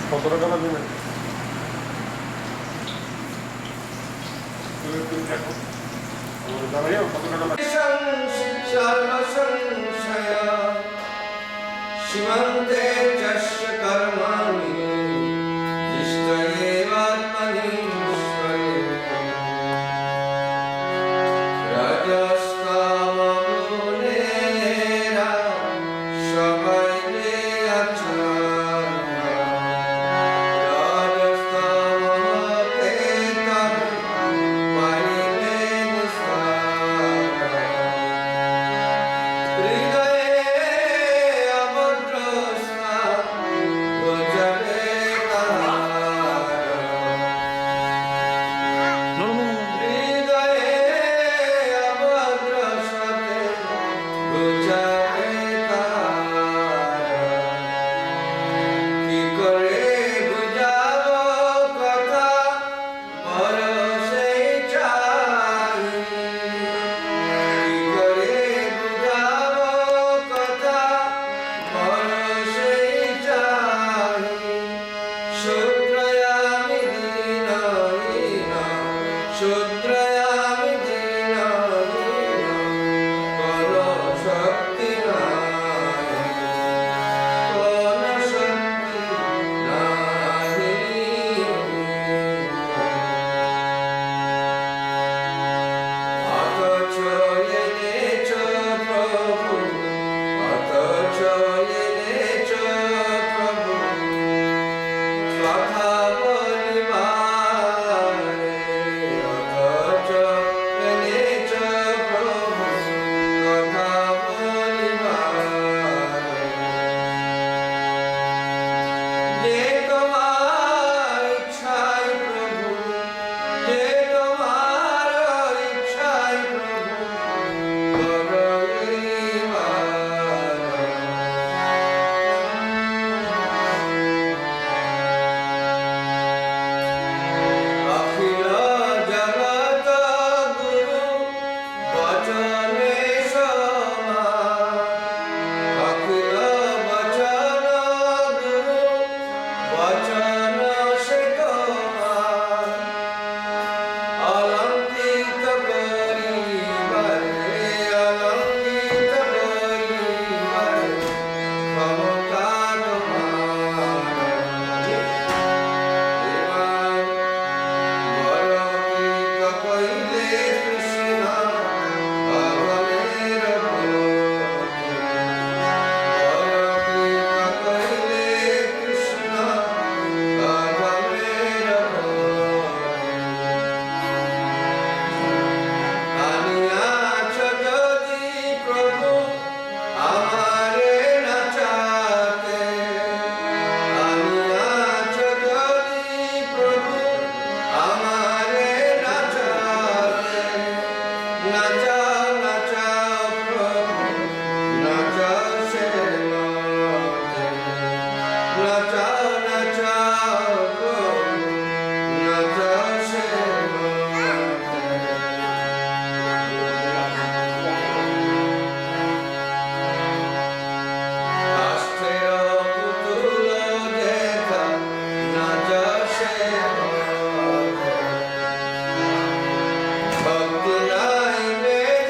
কত টাকা লাগবে? সীমান্তে যস্য কর্মাণি ইষ্ট এবাত্মনি ঈশ্বরে রাজস্কামগুণেরা সবাই যে আচ্ছন্ন রাজস্কামতে তবে পাইবে নিস্তার হৃদয়ে অবদ্রস্তা বুঝবে হৃদয়ে অবদ্রস্তে বুঝবে কি করে বুঝাবো কথা ভরসে চাই কি করে বুঝাবো কথা ভরসে চাই শূদ্রয়ামি দীন শূদ্রয়ামি দীন কোন শক্তি নাই কোন শক্তি নাই অথচ এনেছ প্রভু অথচ এনেছ প্রভু কথা বলিবারে অথচ এনেছ প্রভু কথা বলিবারে যে তোমার ইচ্ছাই প্রভু যে তোমার ইচ্ছাই প্রভু অখিল জগত গুরু বচনে সমান অখিল বচন গুরু বচন সে তোমার অলঙ্কিত করিবারে অলঙ্কিত করিবারে ক্ষমতা তোমার বরকিত কইলে কৃষ্ণ ভগবানের ভক্তি বরকিত কইলে কৃষ্ণ ভগবানের আনিয়াছ যদি প্রভু আমারে নাচাতে আনিয়াছ যদি প্রভু আমারে নাচাতে নাচাও নাচাও প্রভু নাচাও সে মতে নাচাও নাচাও প্রভু নাচাও সে মতে কাষ্ঠের পুতুল দেখা নাচাও সে মতে ভক্তি নাই বেদ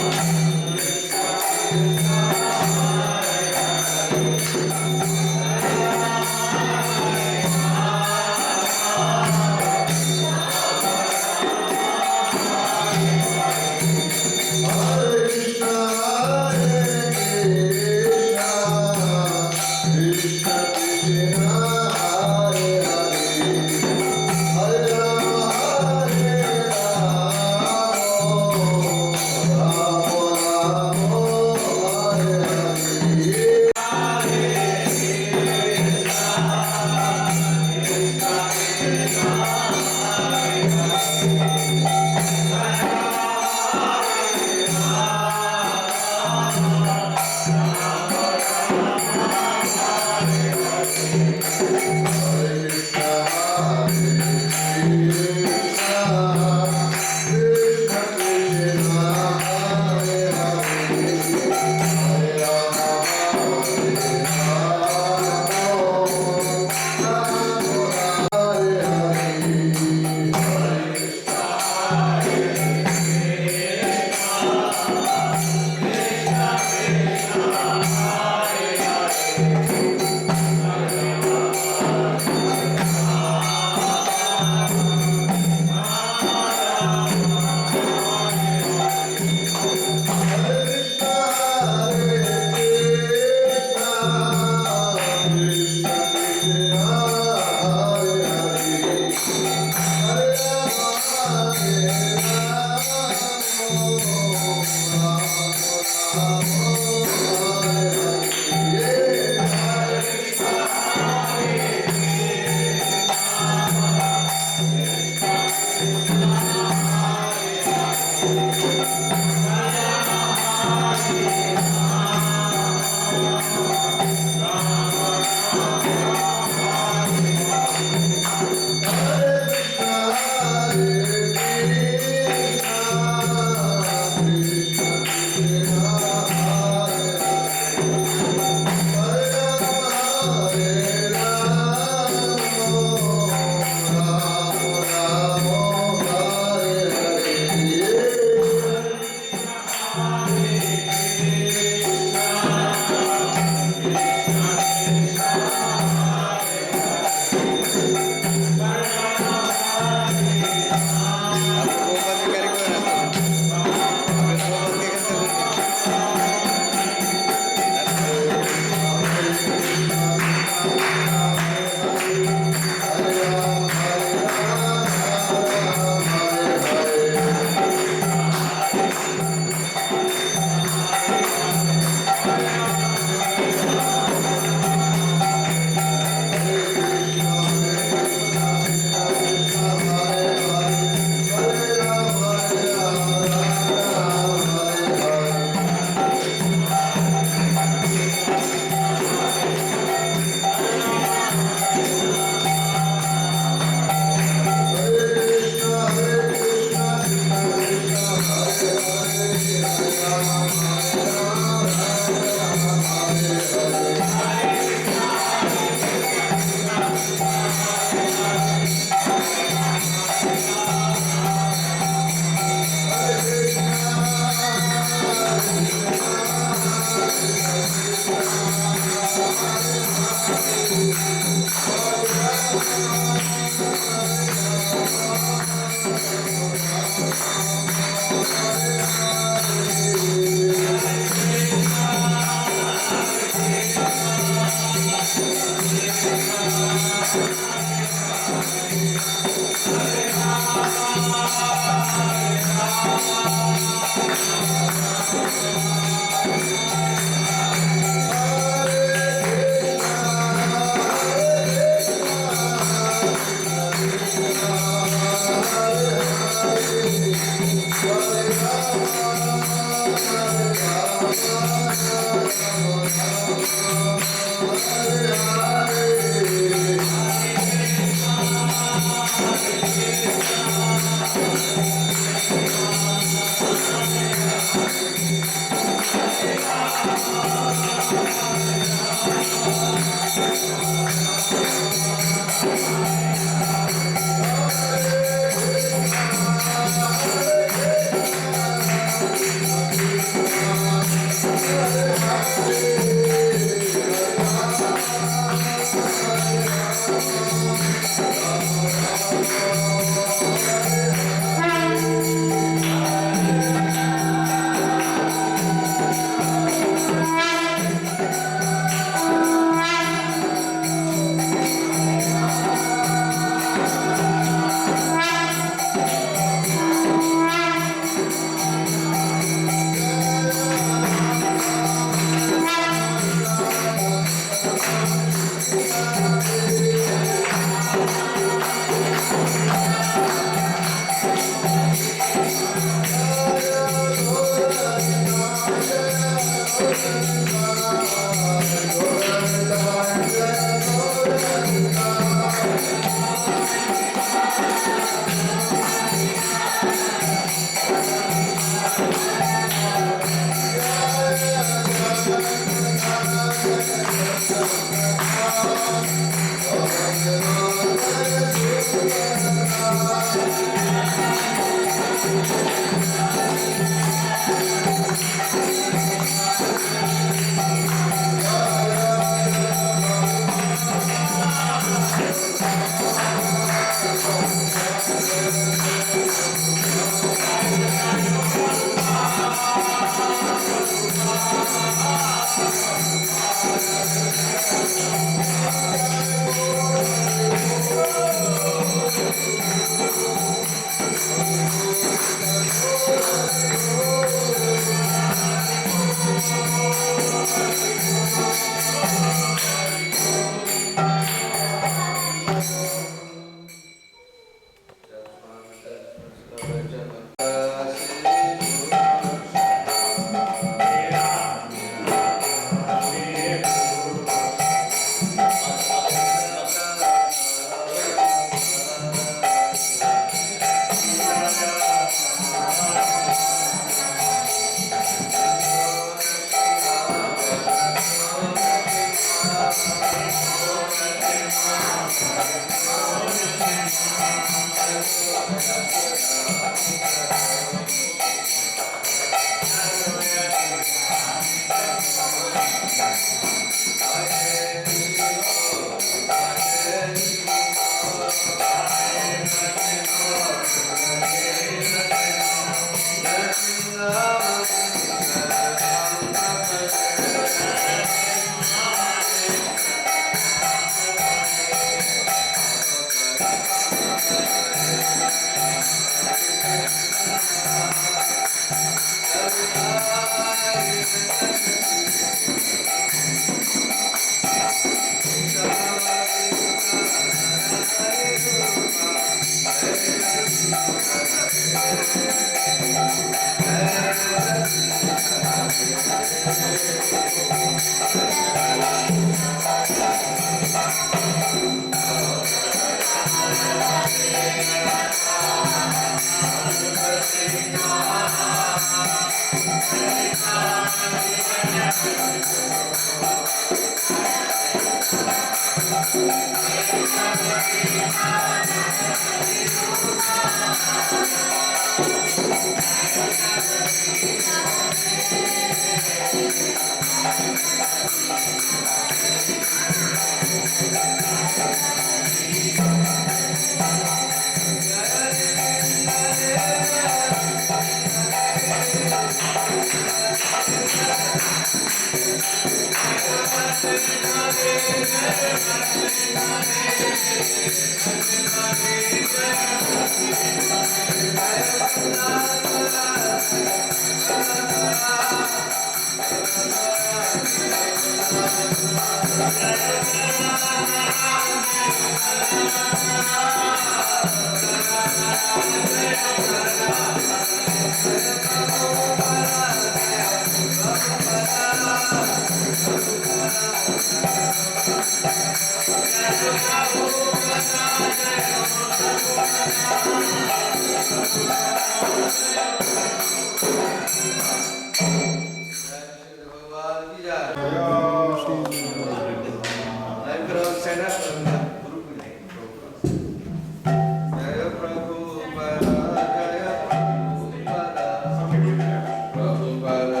Prabhupada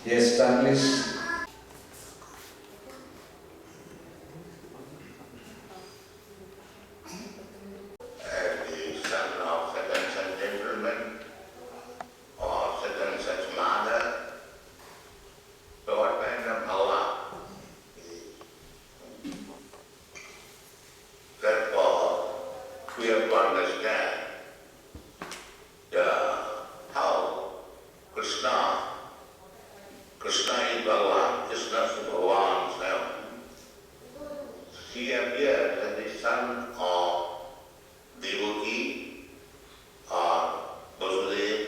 Yes, stand please. As the son of such and such gentleman or such and such mother, so what kind of bhava is it? Therefore, we have to understand how Krishna is Bhagavan, Krishna is Bhagavan himself. He appears as the son of Devaki or Vasudeva.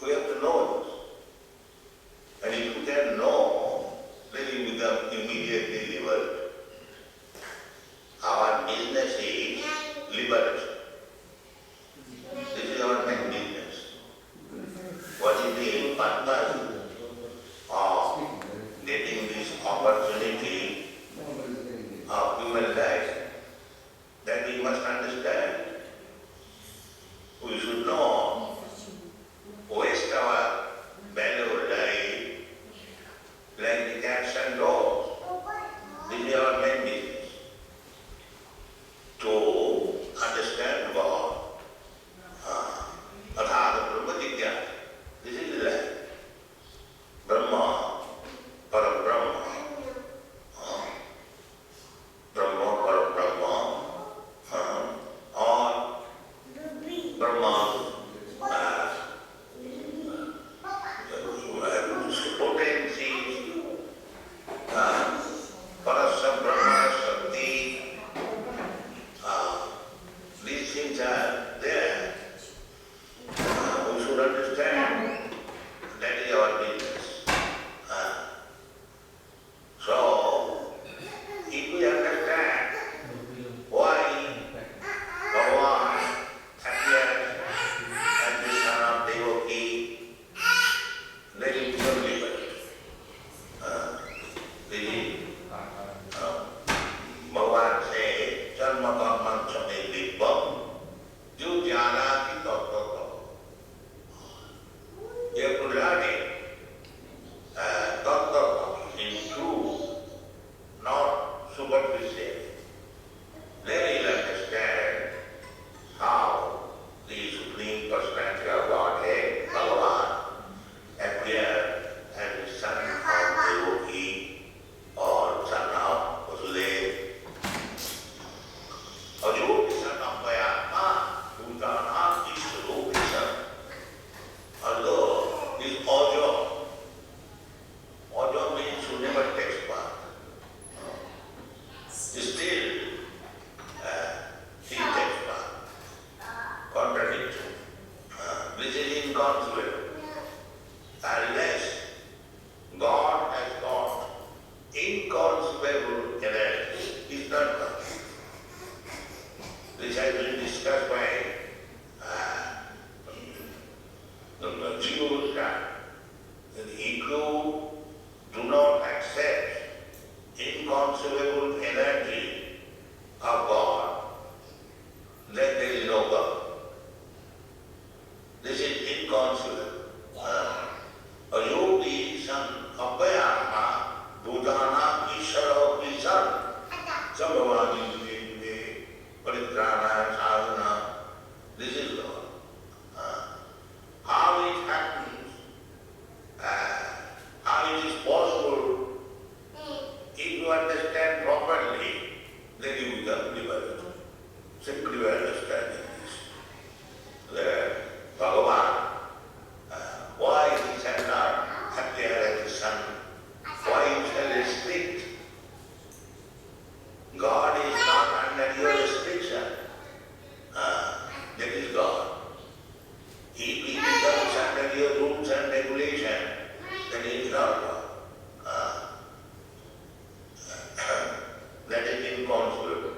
We have to know this. And if you can know, then you become immediately liberated. Our business is liberation. This is our main business. What is the purpose of getting this opportunity of human life? That we must understand. We should know, waste our valuable life like the cats and dogs. This is our main business. To understand God, Athāta Brahma Jigyāsa. This is life. Brahma, Parabrahma. Brahma, Parabrahma. Or Brahma, potencies, Parasa Brahma, Shakti, these things are there. We should understand that is our business. So, if we understand why Bhagavan appears as the son of Devaki, then it becomes liberty. Bhagavan says, Janma Karman Chame Dibbam, Jo Jnanati Tattva. You have to learn it. Tattva in truth, not superficial. Then you'll understand how the Supreme Personality of Godhead, Bhagavan, appeared as the son of Devaki or son of Vasudeva. Ajo son of Vayatma, Bhutana, Ishvaro, son. Although this Ojo means who never takes part. Still, he takes part. Contradiction. This is inconceivable. Unless God has got inconceivable energy, is not God. This has been discussed by Jews that if you do not accept inconceivable energy of God, then there is no God. This is inconceivable. A yogi son of Vayatma, Bhutana, Ishvara, Visan, Sambhavani, Paritrana, Sadhana. This is God. How it happens simply by understanding this. That Bhagavan, why he cannot appear as the sun? Why he shall restrict? God is not under your restriction. That is God. If he becomes under your rules and regulation, then he is not God. That is inconceivable.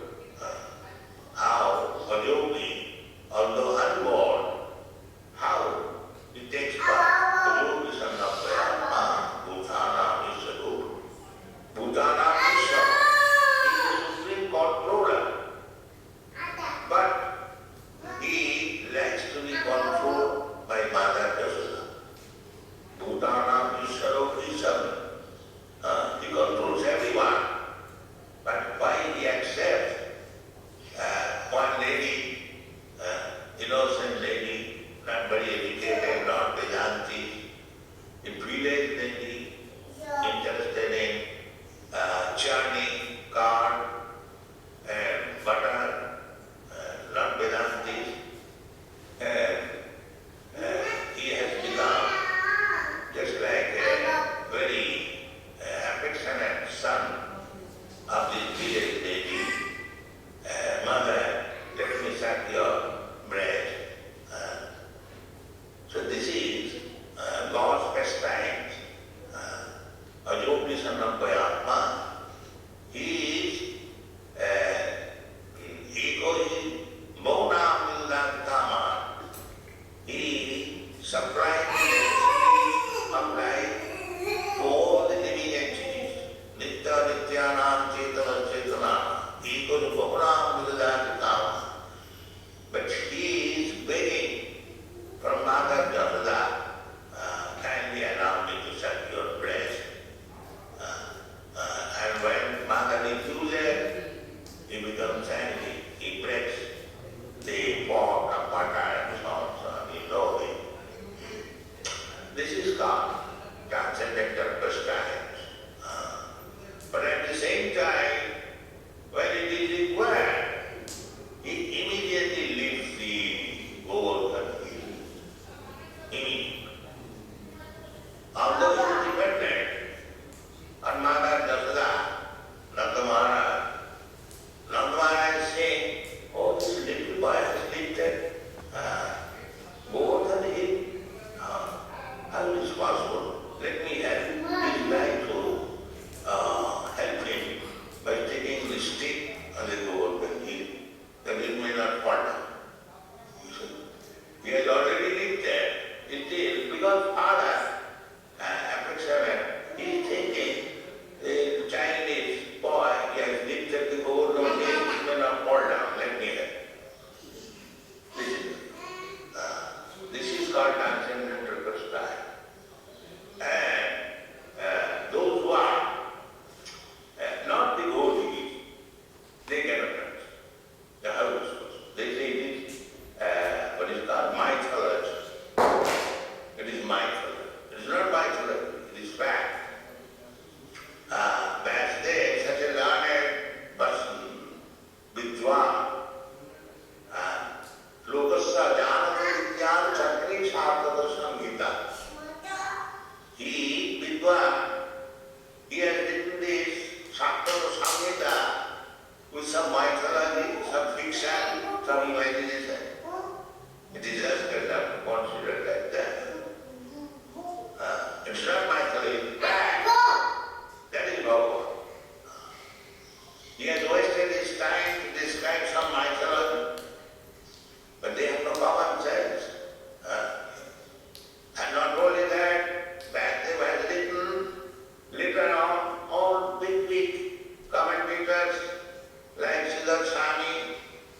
How a yogi, although unborn, how he takes part? The yogi son of Brahma, Bhutana Vishwarup. Bhutana Vishwarup is the supreme controller. But he likes to be controlled by Mother Yashoda. Bhutana Vishwarup Vishwarup. He controls everyone. But why he accepts one lady, innocent lady, not very educated, not Vedanti, a village lady, interested in churning, curd, and butter, not Vedanti, and he has become just like a very affectionate son of this village lady. Mother, let me suck your breast. So this is God's pastimes. A yogi son of Bhayatma, he is ego is Bona Millatama. He surprisingly applies to all the living entities. Nitya Nityanam Chetana Chetana. Ego is Bona Millatama. But he is begging from Mother Yashoda, kindly allow me to suck your breast. And when Mother refuses, he becomes angry. He breaks the pot of butter and salt on his nose. This is called transcendental pastimes. But at the same time, when it is required, he immediately leaves the Govardhan hill. Immediately. Although he is dependent on Mother Yashoda, Nanda Maharaj. Nanda Maharaj is saying, oh, this little boy has lifted Govardhan hill. How is it possible? Let me help this guy to help him by taking the stick on the Govardhan hill. Then it may not fall down. He has already lifted. It is because Father, affectionate, he is thinking the Chinese boy, he has lifted the Govardhan hill, it may not fall down. Let me help. This is called transcendental pastime. And those who are not devotees, they cannot understand. The house, they say it is what is called mythology. It is mythology. It is not mythology, it is fact. Vasudev, such a learned person, Vidwan, Lokasya Janati Vidyan Chakri Sartada Samhita. He, Vidwan, he has written this Sartada Samhita with some mythology, some fiction, some imagination. It is just enough to consider like that. It's not mythology, it's fact. That is Bhagavan. He has wasted his time to describe some mythology, but they have no common sense. And not only that, Vasudev has written later on all big commentators like Siddhar Swami,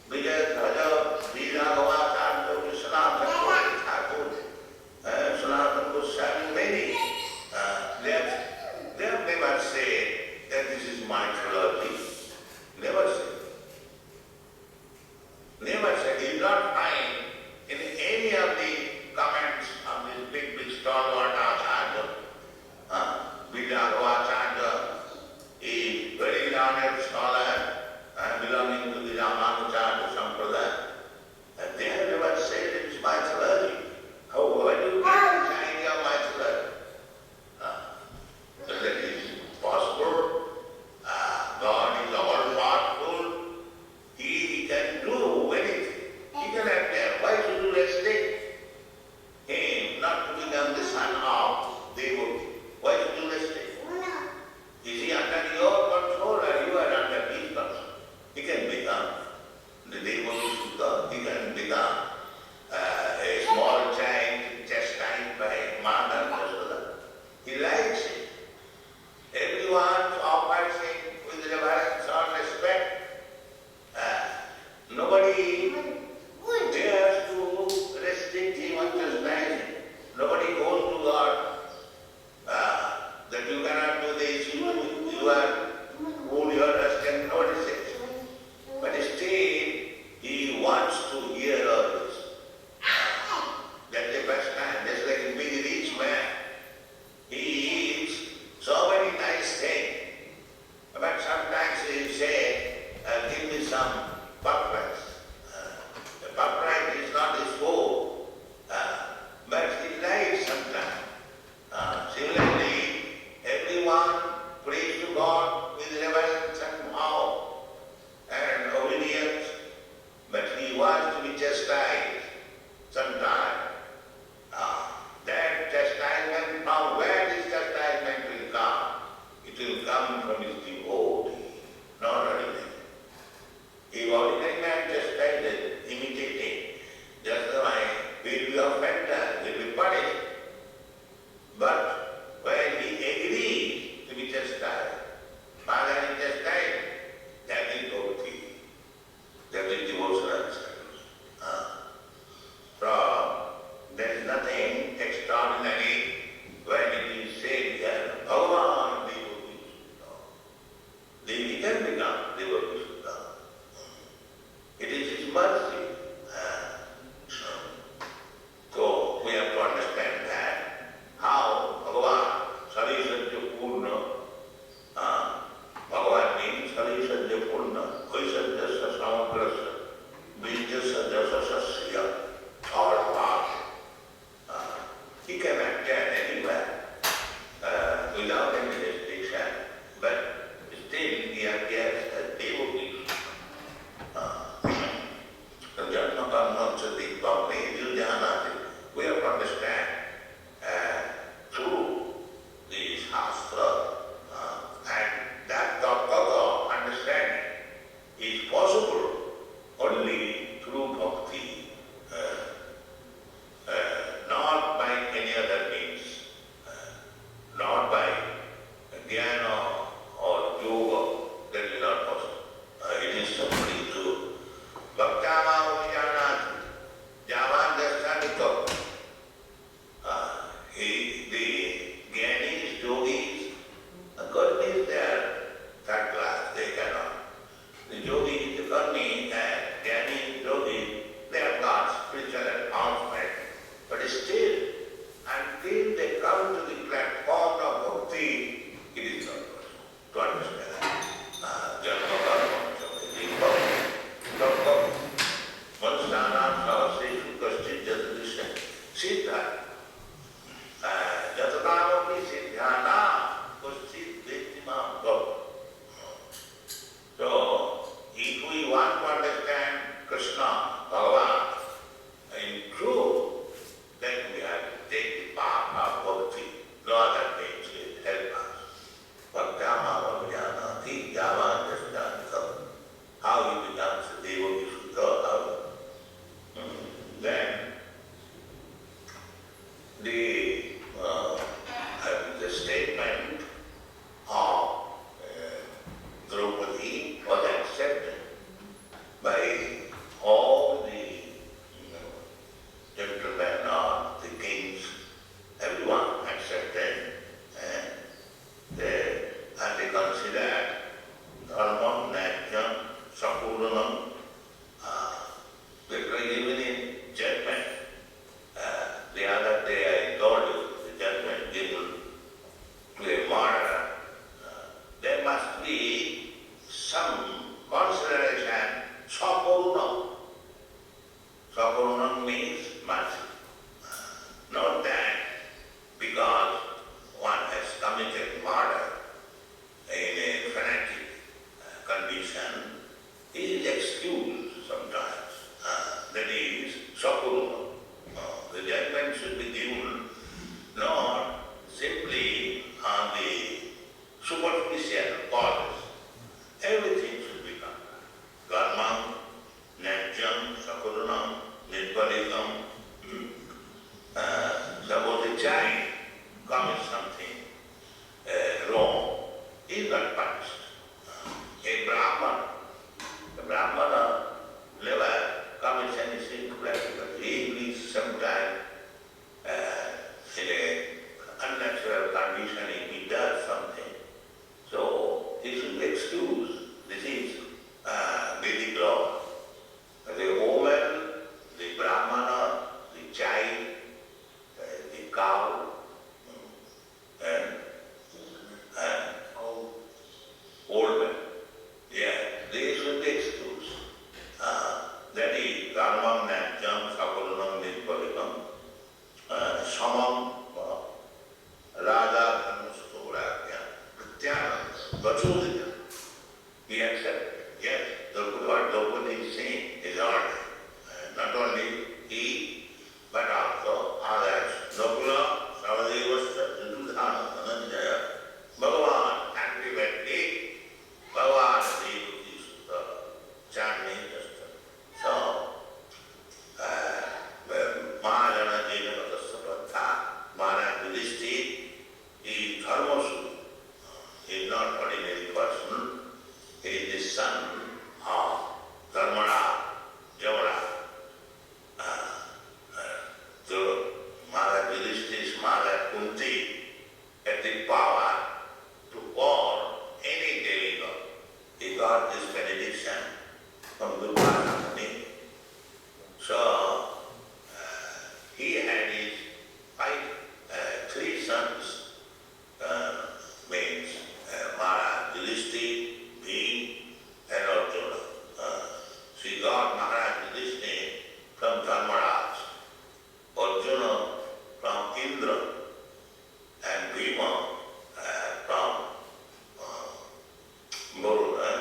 Vijay Dhaja, Viragava Chandra, Sanatana Thakur, Sanatana Goswami, many. They have never said that this is mythology. Never said. Never said. You will not find in any of the comments on this big stalwart Acharya, Viragava Chandra, a very learned scholar belonging to the Ramanuja Sampradaya. nobody dares to restrict him or chastise him. Nobody goes to God that you cannot do this, you are fool, you are rascal, nobody says. But still, he wants to hear all this. That's the first time, just like a big rich man. He eats so many nice things. But sometimes he say, give me some puff rice. The puff rice is not his food, but he likes sometimes. Similarly, everyone prays to God with reverence and awe and obedience, but he wants to be chastised sometimes. That chastisement, from where this chastisement will come? It will come from his devotee, not ordinary. If ordinary man chastises, imitating, just the way will be offended, will be punished. But when he agrees to be chastised, Father is chastised, that is bhakti, that is devotional service. So there is nothing extraordinary when it is said here, Bhagavan devotee Suddha. They can become devotee Suddha. It is his mercy. So we have to understand that how Bhagavan Sarisajya Purna, Bhagavan means Sarisajya Purna, Vaisajya Samagrasa, Bijya Sajya all parts. He cannot get anywhere without any restriction, but still he appears as devotee. We have to understand through the Shastra and that tattva understanding is possible only through bhakti, not by any other means, not by jnana or yoga. That is not possible. It is simply through bhaktama vijnanati, javan dastanito. The jnanis, yogis, God is there, third class, they cannot. The yogis, the karmis, and jnanis, yogis, they have got spiritual advancement. But still, until they come to the platform of bhakti, it is not possible to understand. Janma karma bhakti. Mansanam savaseshu kaschit jatadisya siddha. Jatadamapi siddhana kaschit vedimam bhakti. So, if we want to understand Krishna, Bhagavan, in truth, then we have to take the path of bhakti. No other means will help us. Bhaktama vijnanati javan dastanita. How he becomes a devotee Suddha. Then the statement of Draupadi was accepted by all the gentlemen or the kings, everyone accepted, and they considered dharmam, najyam, sapuranam. Because even in judgment, the other day I told you, the judgment given to a murderer, there must be some consideration, sapurunam. Sapurunam means mercy. Not that because one has committed murder in a fanatic condition, he is excused sometimes. That is sapurunam. The judgment should be given not simply on the superficial causes. Everything should be done. Karmam, najyam, sakurunam, nirpalikam. Suppose a child commits something wrong, he is not punished. A Brahmana never dharmam nyajyam sakulanam nirpalikam samam raja dharmasthuragya prityananda vachudya. He accepted. Yes, what Draupadi is saying is order. Not only he, but also others. Nakula, Savadevasya, Duryodhana, Dhananjaya, Bhagavan activately, Bhagavan Devaki Sutta, chanting Sutta. So, Mahajana Jnana Sattva, Maharaj Yudhishthira, he is Dharmasudha. He is not ordinary person. He is the son of Dharmaraj, Yamaraj. So Maharaj Yudhishthira's mother Kunti had the power to born any demigod. He got this benediction from Durvasa Muni. So he had his three sons, means Maharaj Yudhishthira, Bhima and Arjuna. She got Maharaj Yudhishthira from Dharmaraj, Arjuna from Indra, and Bhima from Varuna,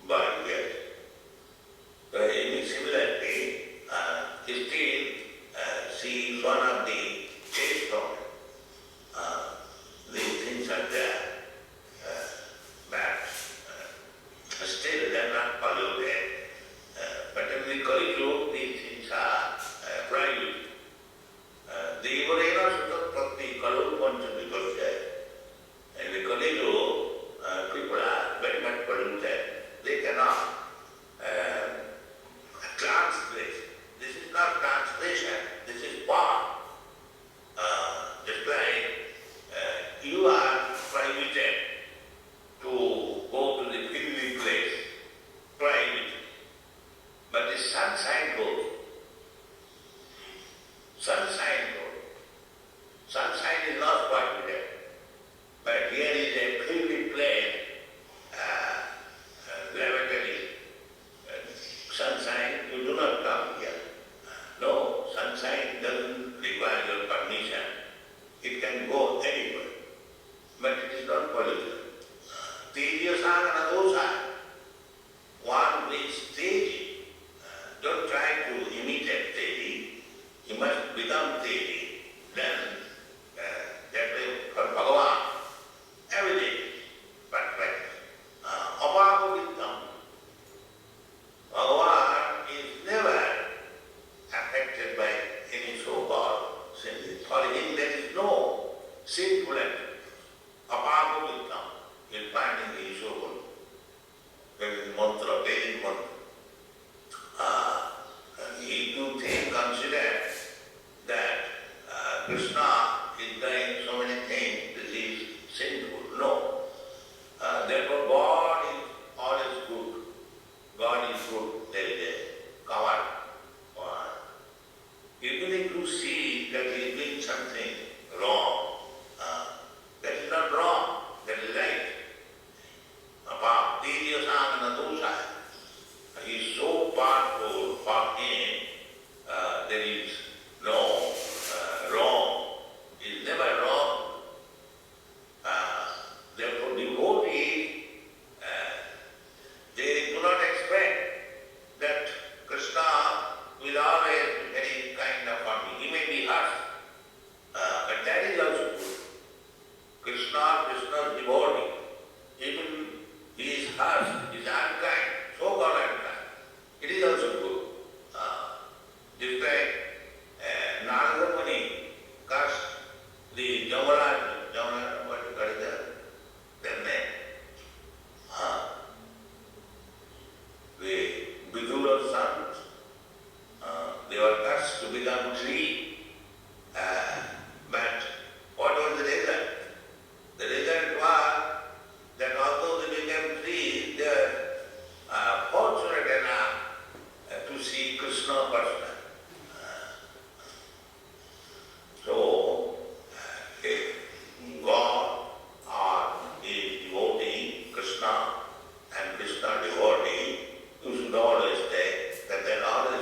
Bhagavad. Similarly, still she is one of the chaste women. These things are there, but still they are not polluted. But in the Kali Yuga, these things are private. Devarena Sutta Prakti Kalu Panchami Gosya. In the Kali Yuga, people are very much polluted. They cannot translate. This is not translation, this is part. Just like you are prohibited to go to the filthy place, prohibited. But the sunshine goes. Sunshine goes. Sunshine is not prohibited. But here is a filthy place, lavatory. Sunshine, you do not come here. No, sunshine doesn't require your permission. It can go anywhere. But it is not polluted. Teja Sangana Dosa. One who is Teji. Don't try to imitate Teji. You must become Teji. Then that will for Bhagavan. Everything perfect. Apavavitam. Bhagavan is never affected by any so-called sin. For him there is no sinful activity. Apavavitam is finding the Ishwara. There is mantra, Vedic mantra. He too consider that Krishna is doing so many things, this is sinful. No. Therefore God is always good. God is good. There is a cover. Even if you see that he is doing something wrong, that is not wrong, that is right. He is so powerful, for him there is no wrong. He is never wrong. Therefore devotees, they do not expect that Krishna will always be very kind of family. He may be harsh, but that is also good. Krishna's devotee, even he is harsh, he is unkind, so-called unkind. It is also good. Just like Narada Muni cursed the Yamaraj, what you call it, their name. The Vidura's sons, they were cursed to become tree. But what was the result? The result was that although they became trees, they were fortunate enough to see Krishna personally. So, if God or is devotee, Krishna, and Krishna devotee, you should always take that they are always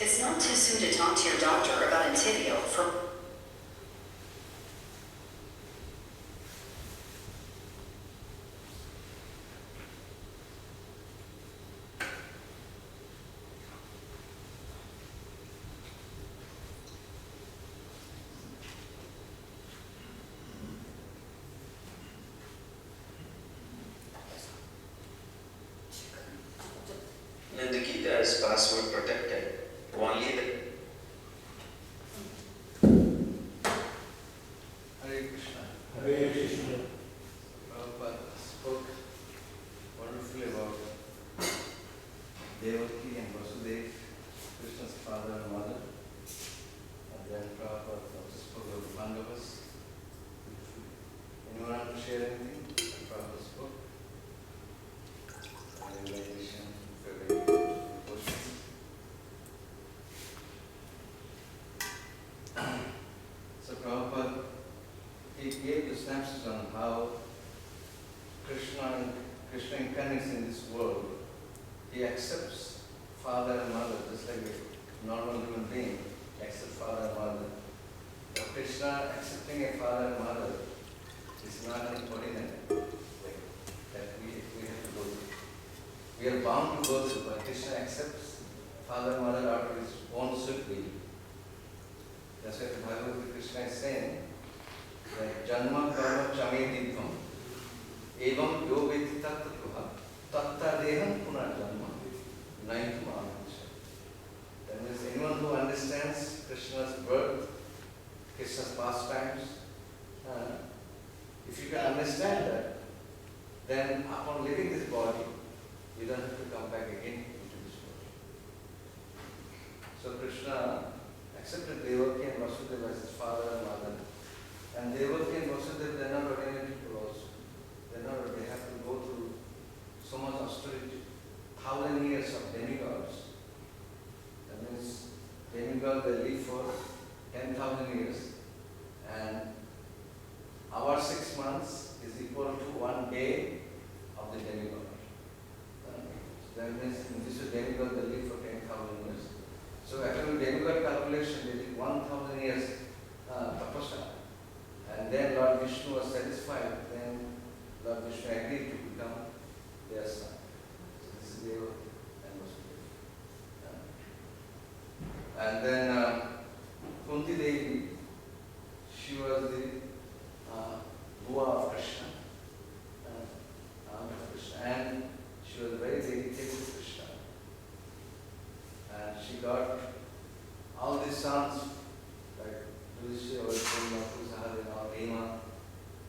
It's not too soon to talk to your doctor about Entyvio for Nandikita is password protected. Only the Hare Krishna. Hare Krishna. Prabhupada spoke wonderfully about Devaki and Vasudeva, Krishna's father and mother. And then Prabhupada also spoke of Pandavas. Anyone want to share anything? Prabhupada spoke. Realization, very questions. So Prabhupada, he gave the snapshots on how Krishna incarnates in this world. He accepts father and mother just like a normal human being accepts father and mother. But Krishna accepting a father and mother is not an ordinary way that we have to go through. We are bound to go through, but Krishna accepts father and mother out of his own sweet will. That's why the Bhagavad Gita Krishna is saying that Janma Karma Chamedidvam Evam Yo Vedi Tattva Tatta Deham Punarjanma Naitum Anansha. That means anyone who understands Krishna's birth, Krishna's pastimes, if you can understand that, then upon leaving this body, you don't have to come back again into this body. So Krishna accepted Devaki and Vasudeva as his father and mother. And Devaki and Vasudeva, they are not ordinary people also. They have to go through so much austerity. 1,000 years of demigods. That means demigods, they live for 10,000 years. And our 6 months is equal to 1 day of the demigod. So that means in this demigod, they live for 10,000 years. So according to demigod calculation, they did 1,000 years tapasya. And then Lord Vishnu was satisfied. Then Lord Vishnu agreed to become their son. So this is Deva and Vasudeva. And then Kunti Devi, she was the Bua of Krishna. And she was very dedicated to Krishna. And she got all these sons, like Yudhishthira, Sahadev, Bhima,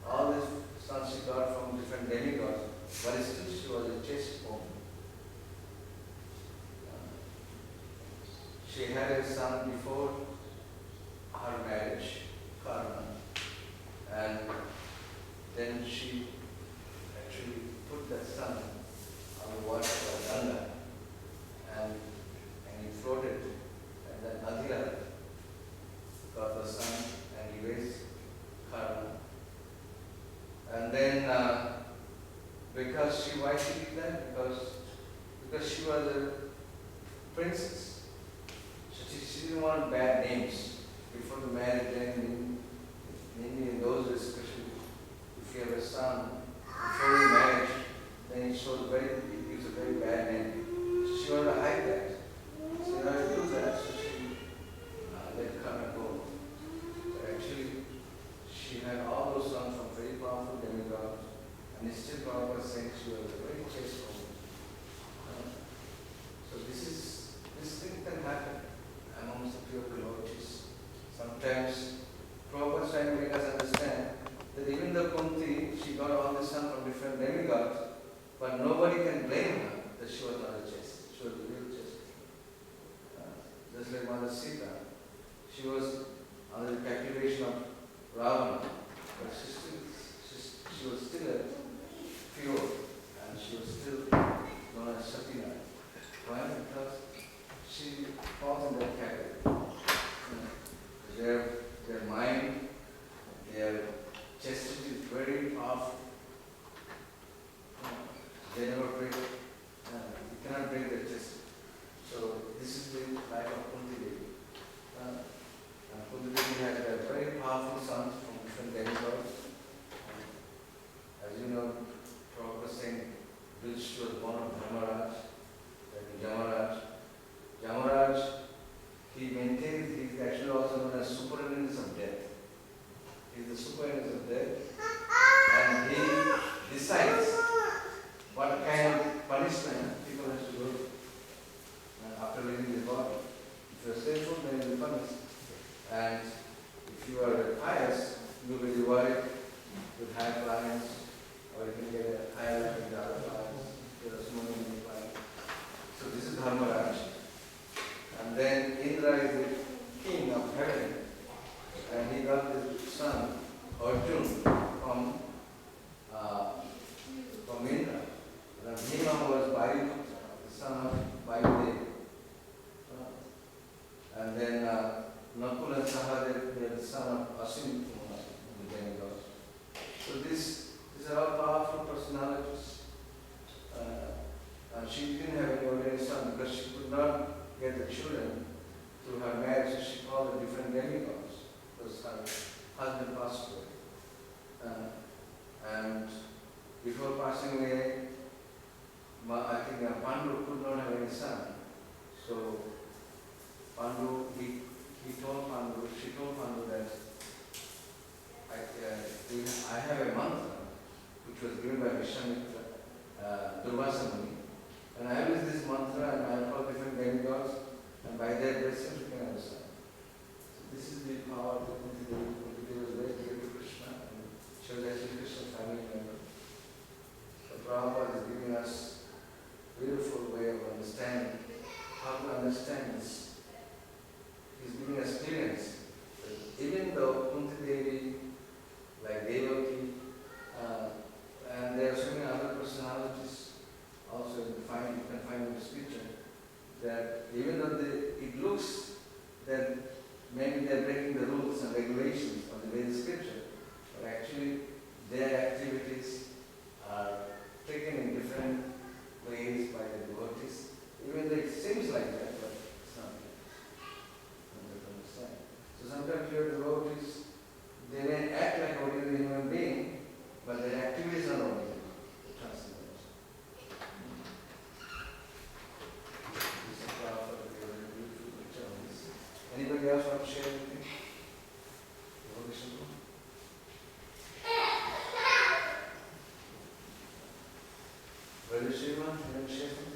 all these sons she got from different demigods, but still she was a chaste woman. She had a son before her marriage, Karna, and then she actually put that son on the water of Ganga, and he floated, and then Adila got the son, and he raised Karna. And then, why she did that? Because she was a princess. She didn't want bad names before the marriage. Then in those days, especially if you have a son before the marriage, then it gives a very bad name. So she wanted to hide that. So in order to do that, so she let Karna go. So actually, she had all those sons from very powerful demigods, and still Prabhupada was saying she was a very chaste woman. So this thing can happen amongst the pure devotees. Sometimes Prabhupada is trying to make us understand that even though Kunti, she got all the sons from different demigods, but nobody can blame her that she was not a chaste. She was a real chaste. Just like Mother Sita, she was under the captivation of Ravana, but she was still a pure, and she was still known as Satina. Why? Because she falls in that category. Their mind, their chastity is very powerful. They never break. You cannot break their chastity. So this is the life of Kunti superintendent there, and he decides what kind of punishment people have to go through after leaving this body. If you are sinful, then you will be punished. And if you are pious, you will be rewarded with higher clients, or you can get a higher rank with the other clients. There are so many clients. So this is Dharmaraj. And then Indra is the king of heaven, and he got his son Arjun from Indra. And Bhima was Vaयुputra, the son of Vayudev. And then Nakul and Sahadev, they are the son of Asim, the demigods. So these are all powerful personalities. And she didn't have any ordinary son because she could not get the children through her marriage, so she called the different demigods because her husband passed away. And before passing away, I think Pandu could not have any son. So Pandu, she told Pandu that I have a mantra which was given by Vishwamitra, Durvasa Muni, and I use this mantra and I call different demigods, and by their blessing you can have a son. So this is the power of the Kunti Devi. Kunti Devi was very dear to Krishna, and she was actually Krishna's family member. So Prabhupada is giving us a beautiful way of understanding how to understand this. He's giving us experience. Even though Kunti Devi, like Devaki, and there are so many other personalities also you can find in the scripture, that even though it looks that maybe they are breaking the rules and regulations of the Vedic scripture, but actually their activities are taken in different ways by the devotees. Even though it seems like that, but it's not. Understand. So sometimes your devotees, they may act like an ordinary human being, but their activities are ordinary. Transcendental. This is a powerful, very beautiful picture of this. Anybody else want to share anything? Brother Shiva, you want to share something?